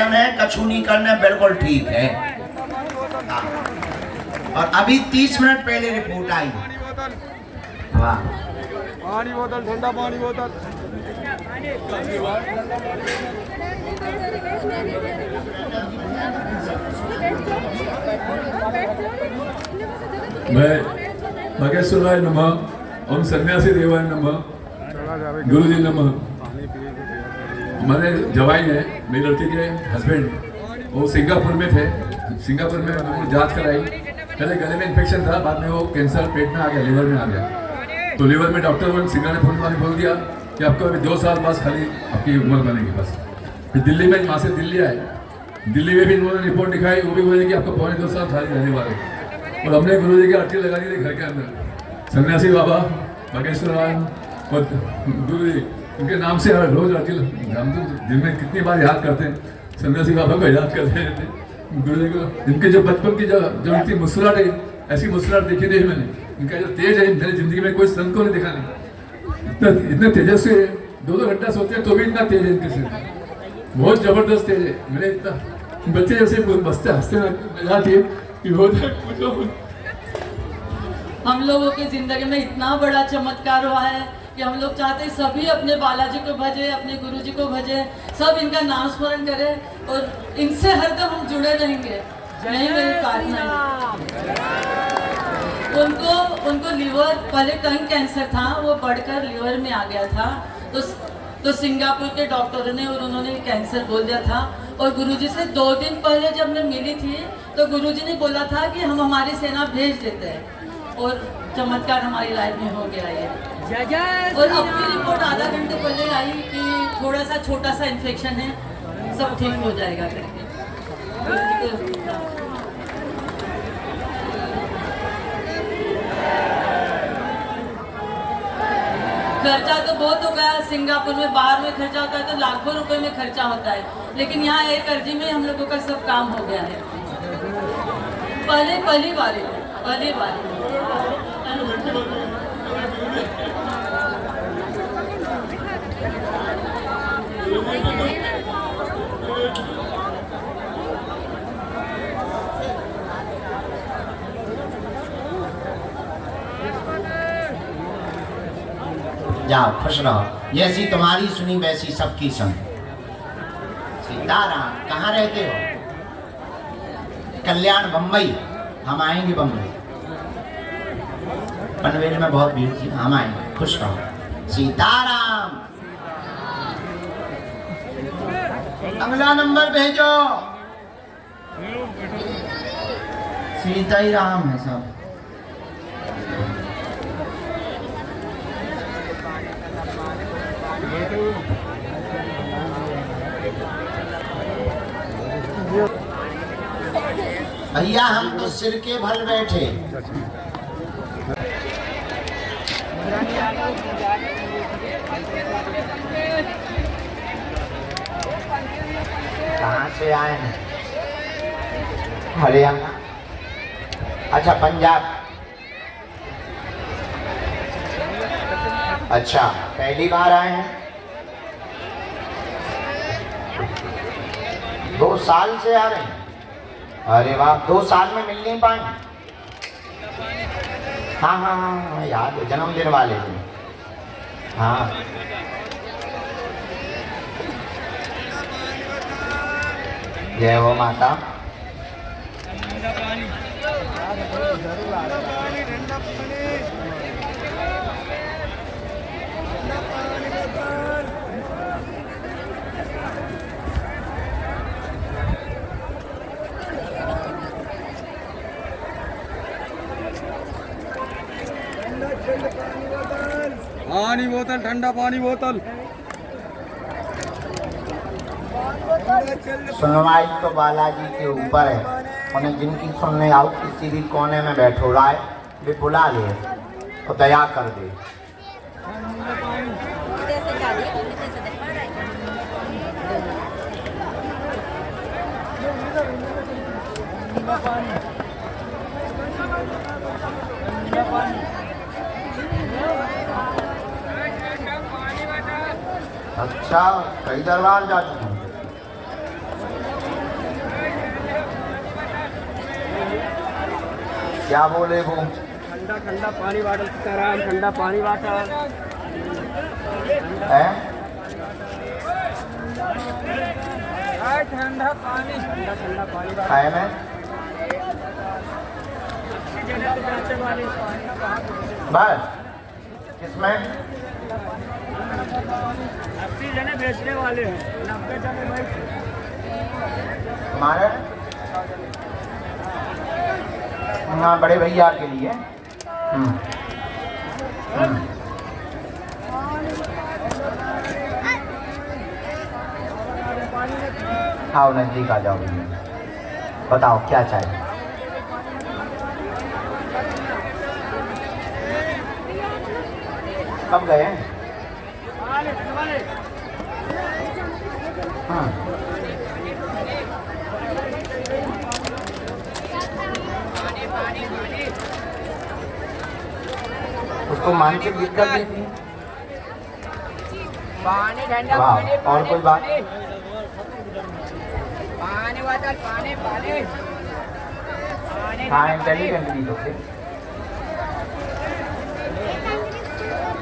Operation है, कछु नहीं करना, बिल्कुल ठीक है। हाँ। और अभी 30 मिनट पहले रिपोर्ट आई। वाह, पानी बोतल, ठंडा पानी बोतल। मैं मगेश्वराय नमः, ओम सन्यासी देवाय नमः, गुरु जी नमः। हमारे जवाई है, मेरी लड़की के हस्बैंड, वो सिंगापुर में थे। सिंगापुर में उन्होंने जांच कराई, पहले गले में इन्फेक्शन था, बाद में वो कैंसर पेट में आ गया, लिवर में आ गया। तो लिवर में डॉक्टर सिंगा ने फोन बोल दिया कि आपको अभी 2 साल बाद खाली आपकी उम्र बनेगी बस। फिर दिल्ली में, वहाँ से दिल्ली आए, दिल्ली में भी इन्होंने रिपोर्ट दिखाई, वो भी बोले कि आपको 2.25 साल खाली रहने वाले। और हमने गुरु जी की अर्जी लगा दी थी घर के अंदर, सन्यासी बाबा मगेश्वराय और गुरु जी, उनके नाम से रोज अर्जी, हम तो दिन में कितनी बार याद करते हैं, सन्यासी बाबा को याद करते हैं, गुरु जी को। इनके जो बचपन की जो इनकी मुस्कुराहट है, ऐसी मुस्कुराहट देखी नहीं मैंने। इनका जो तेज है, मेरी जिंदगी में कोई संत को नहीं देखा नहीं। इतने तेजस्वी है, 2-2 घंटा सोते हैं तो भी इतना तेज है इनके से, बहुत जबरदस्त तेज है। मेरे इतना बच्चे जैसे बसते हंसते जाती है कि हो जाए। हम लोगों की जिंदगी में इतना बड़ा चमत्कार हुआ है कि हम लोग चाहते हैं सभी अपने बालाजी को भजे, अपने गुरु जी को भजे, सब इनका नाम स्मरण करें और इनसे हरदम हम जुड़े रहेंगे। यही मेरी प्रार्थना है। उनको लिवर, पहले टंग कैंसर था, वो बढ़कर लिवर में आ गया था। तो सिंगापुर के डॉक्टरों ने और उन्होंने कैंसर बोल दिया था। और गुरुजी से 2 दिन पहले जब मैं मिली थी तो गुरुजी ने बोला था कि हम हमारी सेना भेज देते हैं, और चमत्कार हमारी लाइफ में हो गया है। और अब की रिपोर्ट आधा घंटे पहले आई कि थोड़ा सा छोटा सा इन्फेक्शन है, सब ठीक हो जाएगा करके। खर्चा तो बहुत हो गया सिंगापुर में, बाहर में खर्चा होता है तो लाखों रुपए में खर्चा होता है, लेकिन यहाँ एक अर्जी में हम लोगों का सब काम हो गया है। पहली बार जाओ खुश रहो, जैसी तुम्हारी सुनी वैसी सबकी सुन। सीताराम, कहाँ रहते हो? कल्याण, बम्बई। हम आएंगे बम्बई, पनवेल में बहुत भीड़ थी, हम आएंगे, खुश रहो। सीताराम, अगला नंबर भेजो। सीता ही राम है सब। भैया हम तो सिर के भल बैठे। कहाँ से आए हैं? हरियाणा, अच्छा पंजाब। अच्छा, पहली बार आए हैं? 2 साल से आ रहे हैं? अरे वाह, 2 साल में मिल नहीं पाए? हाँ, याद है, जन्मदिन वाले दिन। हाँ, जय हो माता। पानी बोतल, ठंडा पानी बोतल। सुनवाई तो बालाजी के ऊपर है, उन्हें जिनकी सुनने आओ किसी भी कोने में बैठो रहा है, वे बुला ले तो दया कर दे। अच्छा, कई दरबार जा चुके हैं। क्या बोले वो? ठंडा ठंडा पानी वाटर सीताराम, ठंडा पानी वाटर है ठंडा पानी वाटर खाए में बस किसमें 80 जने बेचने वाले हैं, 90 जने भाई हमारे हाँ बड़े भैया के लिए। आओ नजदीक आ जाओ भैया, बताओ क्या चाहिए? कब गए हैं? उसको मानसिक दिक्कत भी थी। पानी ठंडा वाह, और कोई बात? पानी वाटर पानी पानी हाँ इंटेलिजेंट भी तो थे।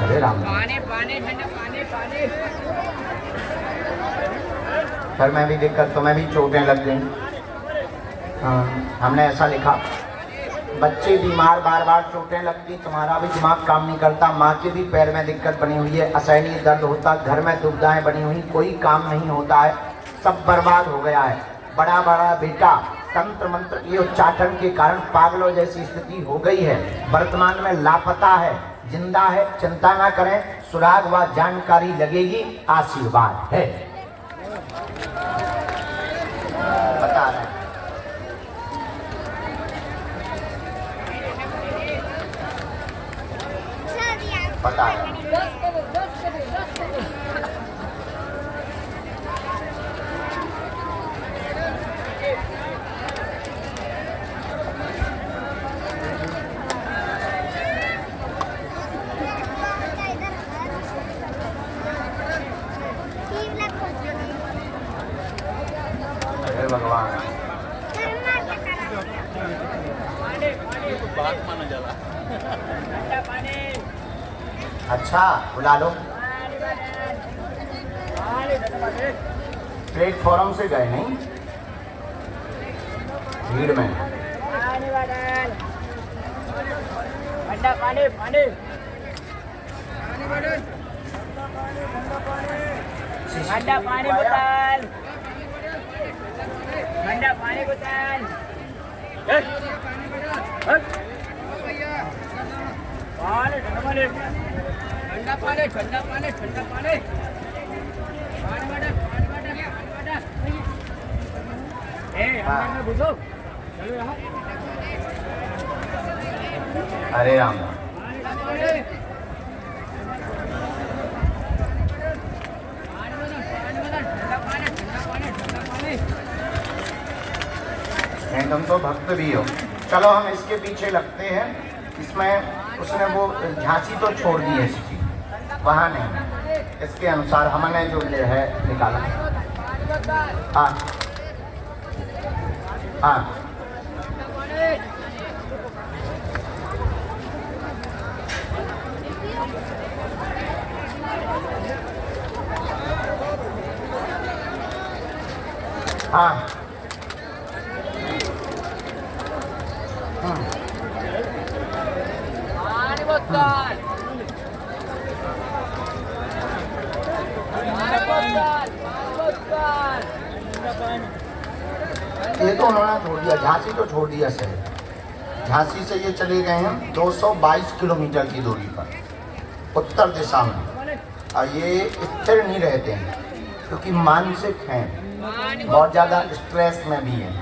अरे राम पानी पानी ठंडा पानी पानी सर मैं भी दिक्कत, तो मैं भी चोटें लग गई। हाँ हमने ऐसा लिखा, बच्चे बीमार, बार बार चोटें लगती, तुम्हारा भी दिमाग काम नहीं करता, माँ के भी पैर में दिक्कत बनी हुई है, असहनीय दर्द होता, घर में दुविधाएं बनी हुई, कोई काम नहीं होता है, सब बर्बाद हो गया है। बड़ा बड़ा बेटा तंत्र मंत्र ये उच्चाटन के कारण पागलों जैसी स्थिति हो गई है, वर्तमान में लापता है, जिंदा है, चिंता ना करें, सुराग व जानकारी लगेगी, आशीर्वाद है। बता रहे हैं बता रहे हैं। अरे भगवान अच्छा बुला लो। प्लेटफॉर्म से गए नहीं, भीड़ में। ठंडा पानी पानी ठंडा पानी बोतल ठंडा पानी बोतल ठंडा पानी ठंडा पानी ठंडा पानी घुसो चलो यहाँ। अरे राम नहीं, तुम तो भक्त भी हो। चलो हम इसके पीछे लगते हैं। इसमें उसने वो झांसी तो छोड़ दी है इसकी, वहाँ नहीं, इसके अनुसार हमने जो ये है निकाला। हाँ हाँ हाँ ये तो उन्होंने छोड़ दिया, झांसी तो छोड़ दिया सर। झांसी से ये चले गए हैं 222 किलोमीटर की दूरी पर उत्तर दिशा में, और ये स्थिर नहीं रहते हैं क्योंकि मानसिक हैं, बहुत ज़्यादा स्ट्रेस में भी है,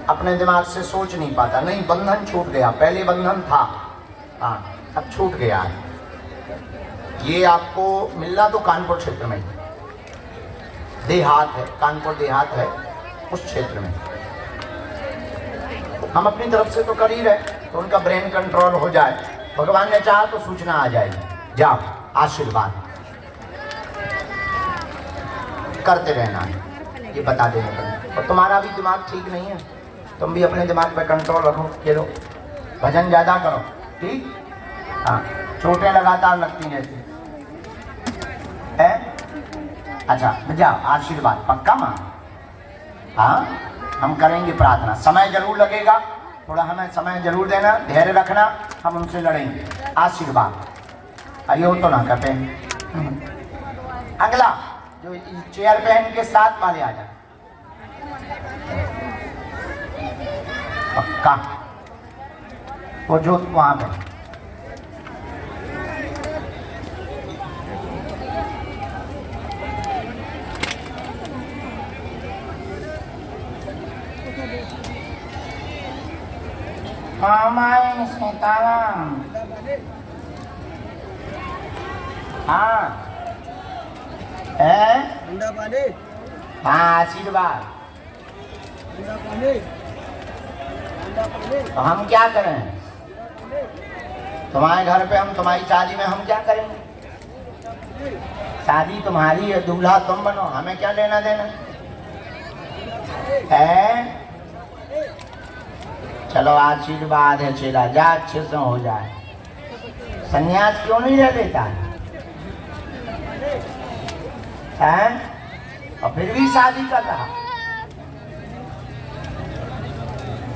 अपने दिमाग से सोच नहीं पाता। नहीं, बंधन छूट गया, पहले बंधन था, हाँ अब छूट गया है। ये आपको मिलना तो कानपुर क्षेत्र में ही, देहात है, कानपुर देहात है, उस क्षेत्र में। हम अपनी तरफ से तो कर ही रहे, तो उनका ब्रेन कंट्रोल हो जाए, भगवान ने चाहा तो सूचना आ जाएगी। जाओ, आशीर्वाद करते रहना है, ये बता देने पर। और तुम्हारा भी दिमाग ठीक नहीं है, तुम भी अपने दिमाग पे कंट्रोल रखो। ये लो भजन ज्यादा करो, ठीक? हाँ, चोटें लगातार लगती रहती है। अच्छा जाओ, आशीर्वाद पक्का माँ। हाँ, हम करेंगे प्रार्थना, समय जरूर लगेगा, थोड़ा हमें समय जरूर देना, धैर्य रखना, हम उनसे लड़ेंगे। आशीर्वाद आइए, तो ना कहते अगला जो चेयर पे है इनके साथ वाले आ जाए, पक्का वो जो वहां पे। हमारे सीताराम, हाँ है, ठंडा पानी, हाँ आशीर्वाद। ठंडा पानी, ठंडा पानी। तो हम क्या करें तुम्हारे घर पे, हम तुम्हारी शादी में हम क्या करेंगे? शादी तुम्हारी है, दूल्हा तुम बनो, हमें क्या लेना देना है? चलो आशीर्वाद है चेला, जा अच्छे से हो जाए। संन्यास क्यों नहीं ले लेता है? और फिर भी शादी कर रहा।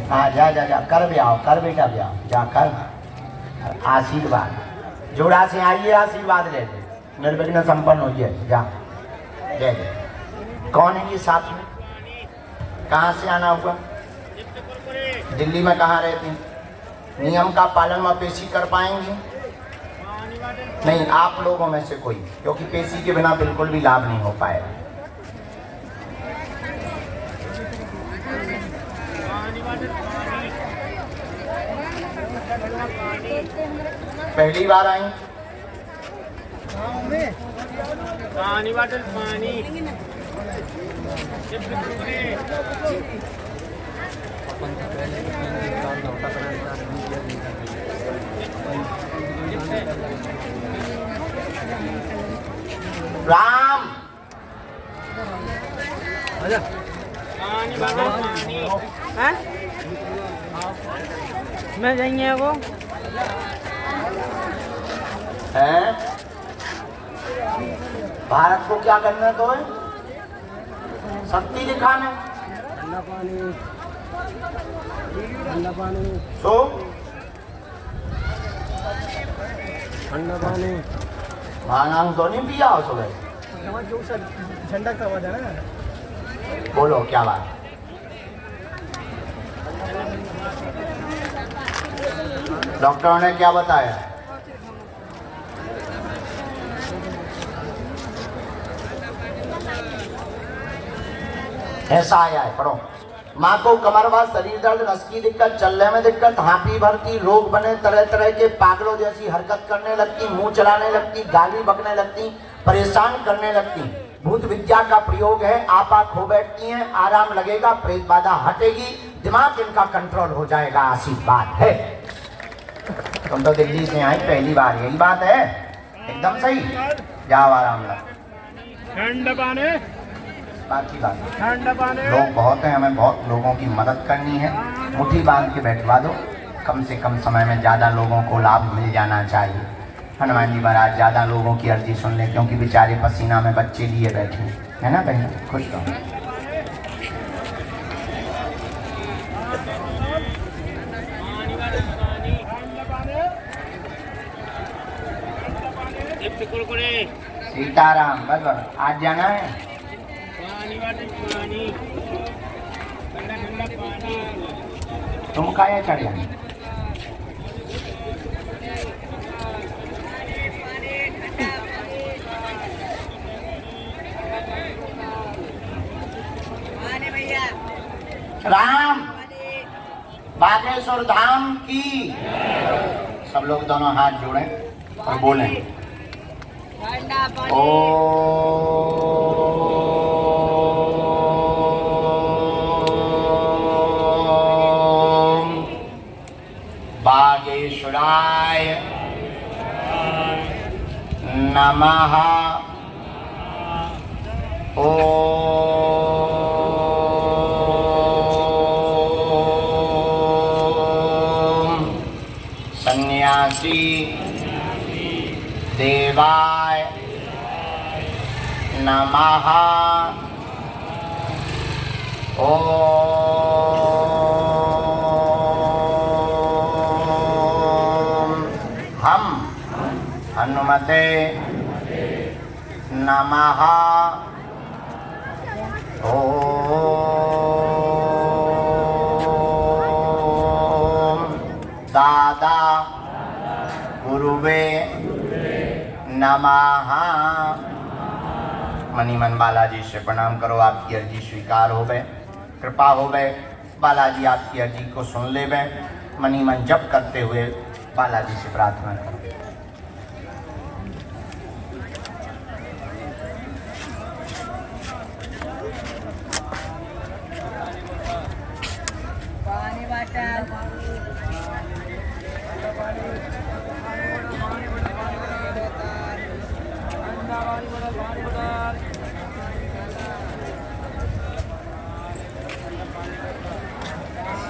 हाँ जा जा जा, कर ब्याह, कर बेटा ब्याह, जा कर। आशीर्वाद जोड़ा से आइए, आशीर्वाद ले ले, निर्विघ्न संपन्न होइए, जा ले ले। कौन है ये साथ में? कहाँ से आना हुआ? दिल्ली में कहाँ रहती? नियम का पालन में पेशी कर पाएंगे? नहीं, आप लोगों में से कोई, क्योंकि पेशी के बिना बिल्कुल भी लाभ नहीं हो पाएगा। पहली बार आई? पानी बॉटल, पानी। राम पानी बॉटल, पानी। हैं? मैं जाएंगे वो है? भारत को क्या करना तो है? शक्ति दिखाना। ठंडा पानी, ठंडा पानी, सो ठंडा पानी। खाना तो नहीं पिया हो सुबह? जो सर झंडा का आवाज है ना। बोलो क्या बात? डॉक्टरों ने क्या बताया? ऐसा आया है, पढ़ो। माँ को कमरवा, शरीर दर्द, नस की दिक्कत, चलने में दिक्कत, हाँफी भरती, रोग बने, तरह तरह के पागलों जैसी हरकत करने लगती, मुंह चलाने लगती, गाली बकने लगती, परेशान करने लगती। भूत विद्या का प्रयोग है, आपा खो बैठती हैं, आराम लगेगा, प्रेत बाधा हटेगी, दिमाग इनका कंट्रोल हो जाएगा। आशीर्वाद है। तुम तो दिल्ली से आई पहली बार, यही बात है? एकदम सही, जाओ आराम लग। ठंडा पानी, बाकी बात, ठंडा पानी। लोग बहुत हैं, हमें बहुत लोगों की मदद करनी है, मुट्ठी बांध के बैठवा दो, कम से कम समय में ज़्यादा लोगों को लाभ मिल जाना चाहिए। हनुमान जी महाराज ज़्यादा लोगों की अर्जी सुन लें, क्योंकि बेचारे पसीना में बच्चे लिए बैठे हैं, है ना बहन? खुश रहो। सीताराम, बस बस, आज जाना है। तुम काया चढ़ जाना। राम बागेश्वर धाम की। सब लोग दोनों हाथ जोड़ें और बोलें ओम बागेश्वराय नमः। ओम सन्यासी देवाय नमः। ओम हम हनुमते नमः। ओम दादा गुरुवे नमः। मनी मन बालाजी से प्रणाम करो, आपकी अर्जी स्वीकार हो गए, कृपा हो गए। बालाजी आपकी अर्जी को सुन ले गए। मनी मन जप करते हुए बालाजी से प्रार्थना करो। पानी वाटर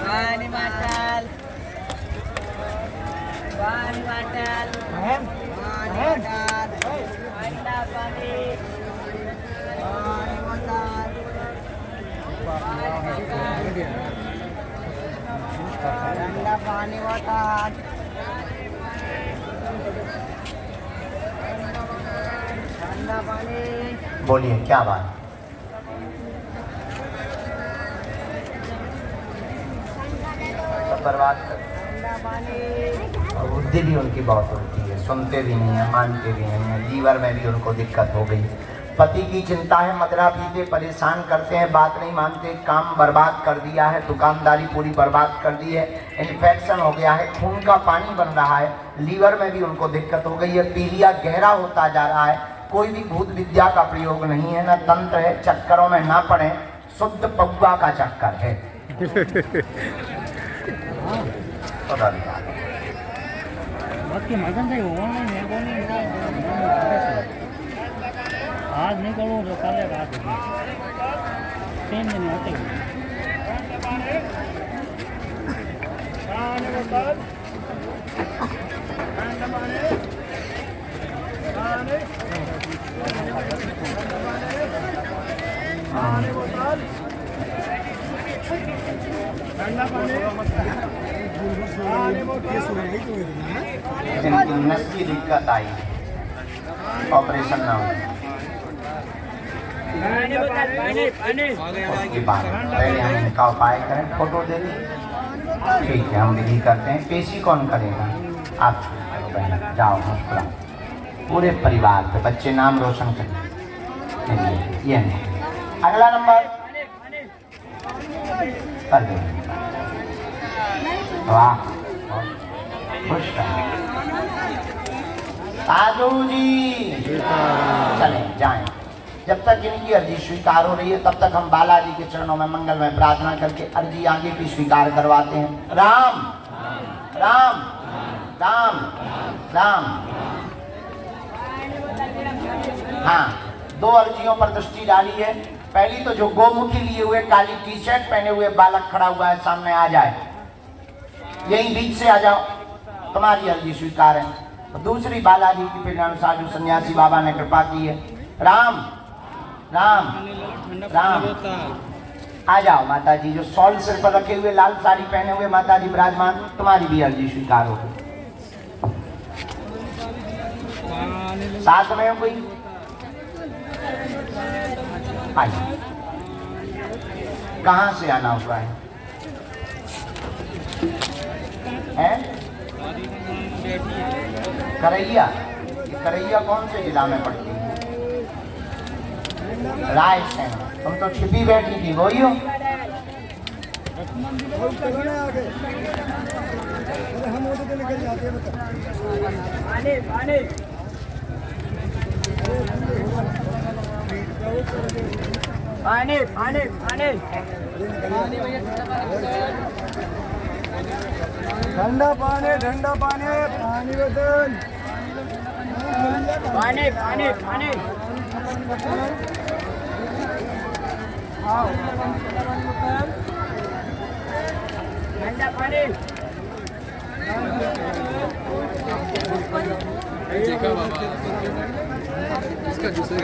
पानी वाटर पानी वाटर ठंडा पानी ठंडा पानी वाटर ठंडा पानी। बोलिए क्या बात? सब बर्बाद कर। ठंडा पानी और बुद्धि भी उनकी बहुत होती है, सुनते भी नहीं है, मानते भी नहीं है। लीवर में भी उनको दिक्कत हो गई। पति की चिंता है, मदरा पीते परेशान करते हैं, बात नहीं मानते, काम बर्बाद कर दिया है, दुकानदारी पूरी बर्बाद कर दी है, इन्फेक्शन हो गया है, खून का पानी बन रहा है, लीवर में भी उनको दिक्कत हो गई है, पीलिया गहरा होता जा रहा है। कोई भी भूत विद्या का प्रयोग नहीं है, ना तंत्र है, चक्करों में ना पड़े, शुद्ध पौआ का चक्कर है। आज नहीं करूँ तो कल रात 3 दिन होते जिनकी नस की दिक्कत आई, ऑपरेशन ना हो, उसकी बात पहले हम इनका उपाय करें। फोटो दे दी, ठीक है, हम विधि करते हैं। पेशी कौन करेगा? आप करो बहन, जाओ मुस्कुराओ, पूरे परिवार पे बच्चे नाम रोशन करें। ये नहीं, अगला नंबर कर दे। वाह, खुश कर। साधु जी चलें, जाएं। जब तक इनकी अर्जी स्वीकार हो रही है तब तक हम बालाजी के चरणों में मंगल में प्रार्थना करके अर्जी आगे की स्वीकार करवाते हैं। राम राम राम राम। हाँ, 2 अर्जियों पर दृष्टि डाली है। पहली तो जो गोमुखी लिए हुए काली टी शर्ट पहने हुए बालक खड़ा हुआ है, सामने आ जाए, यही बीच से आ जाओ, तुम्हारी अर्जी स्वीकार है। और दूसरी बालाजी की प्रेरणा अनुसार जो सन्यासी बाबा ने कृपा की है, राम राम राम। आ जाओ माता जी, जो शॉल सिर पर रखे हुए लाल साड़ी पहने हुए माता जी विराजमान, तुम्हारी भी अर्जी स्वीकार हो। साथ में हो कोई? आइए, कहाँ से आना हुआ है? करैया। करैया कौन से जिला में पड़ती है? रायसेन। तुम तो छिपी बैठी थी, वही हो? पानी पानी पानी ठंडा पानी ठंडा पानी पानी बोतल पानी पानी पानी ठंडा पानी देखा बाबा इसका दूसरे